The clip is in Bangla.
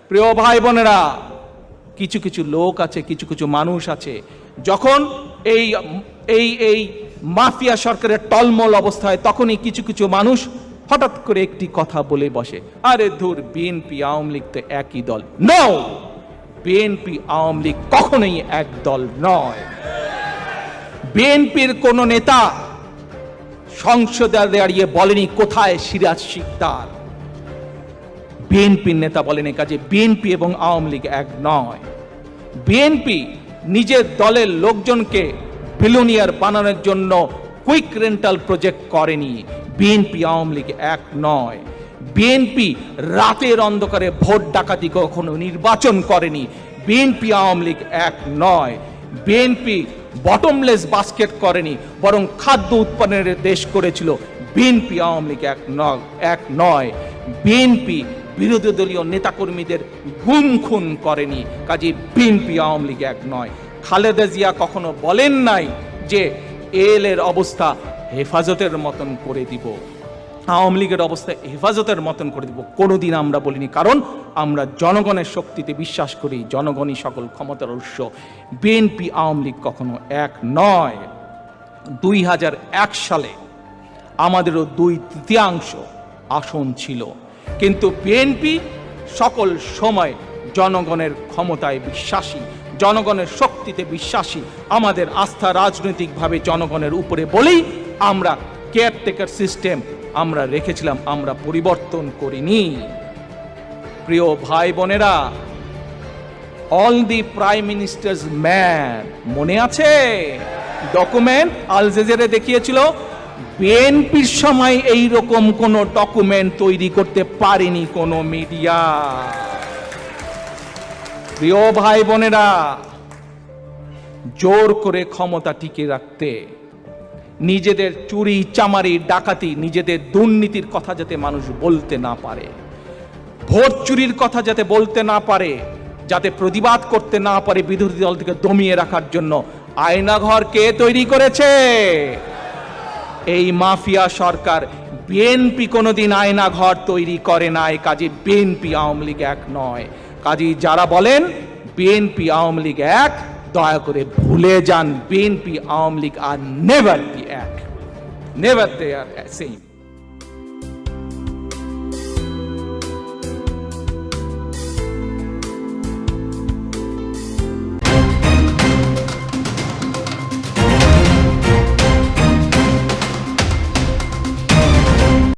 প্রিয় ভাই বোনেরা, কিছু কিছু লোক আছে, কিছু কিছু মানুষ আছে, যখন এই এই এই মাফিয়া সরকারের টলমল অবস্থায় তখনই কিছু কিছু মানুষ হঠাৎ করে একটি কথা বলে বসে, আরে ধুর, বিএনপি আওয়ামী লীগ তো একই দল। নো, বিএনপি আওয়ামী লীগ কখনোই এক দল নয়। বিএনপির কোন নেতা সংসদে দাঁড়িয়ে বলেনি কোথায় সিরাজ শিকদার। বিএনপির নেতা বলেনি, কাজে বিএনপি এবং আওয়ামী লীগ এক নয়। বিএনপি নিজের দলের লোকজনকে বিলিয়নিয়ার বানানোর জন্য কুইক রেন্টাল প্রজেক্ট করেনি। বিএনপি আওয়ামী লীগ এক নয়। বিএনপি রাতের অন্ধকারে ভোট ডাকাতি কখনো নির্বাচন করেনি। বিএনপি আওয়ামী লীগ এক নয়। বিএনপি বটমলেস বাস্কেট করেনি, বরং খাদ্য উৎপাদনের দেশ করেছিল। বিএনপি আওয়ামী লীগ এক নয়। বিএনপি বিরোধী দলীয় নেতাকর্মীদের গুম খুন করেনি, কাজে বিএনপি আওয়ামী লীগ এক নয়। খালেদা জিয়া কখনো বলেন নাই যে এর অবস্থা হেফাজতের মতন করে দিব, আওয়ামী লীগের অবস্থা হেফাজতের মতন করে দিব, কোনোদিন আমরা বলিনি। কারণ আমরা জনগণের শক্তিতে বিশ্বাস করি, জনগণই সকল ক্ষমতার উৎস। বিএনপি আওয়ামী লীগ কখনো এক নয়। 2001 সালে আমাদেরও 2/3 আসন ছিল, কিন্তু বিএনপি সকল সময় জনগণের ক্ষমতায় বিশ্বাসী, জনগণের শক্তিতে বিশ্বাসী। আমাদের আস্থা রাজনৈতিকভাবে জনগণের উপরে বলেই আমরা কেয়ারটেকার সিস্টেম আমরা রেখেছিলাম, আমরা পরিবর্তন করিনি। প্রিয় ভাই বোনেরা, all the prime ministers man, মনে আছে ডকুমেন্ট আল জাজিরা দেখিয়েছিল? বিএনপির সময় এই রকম কোন ডকুমেন্ট তৈরি করতে পারেনি কোন মিডিয়া। প্রিয় ভাই বোনেরা, জোর করে ক্ষমতা টিকে রাখতে, নিজেদের চুরি চামারি ডাকাতি, নিজেদের দুর্নীতির কথা যাতে মানুষ বলতে না পারে, ভোট চুরির কথা যাতে বলতে না পারে, যাতে প্রতিবাদ করতে না পারে, বিরোধী দল থেকে দমিয়ে রাখার জন্য আয়নাঘর কে তৈরি করেছে? এই মাফিয়া সরকার। বিএনপি কোনোদিন আয়নাঘর তৈরি করে নাই, কাজে বিএনপি আওয়ামী লীগ এক নয়। কাজে যারা বলেন বিএনপি আওয়ামী লীগ এক, দয়া করে ভুলে যান, BNP Awami League are never be এক, নেভার দে আর সেম।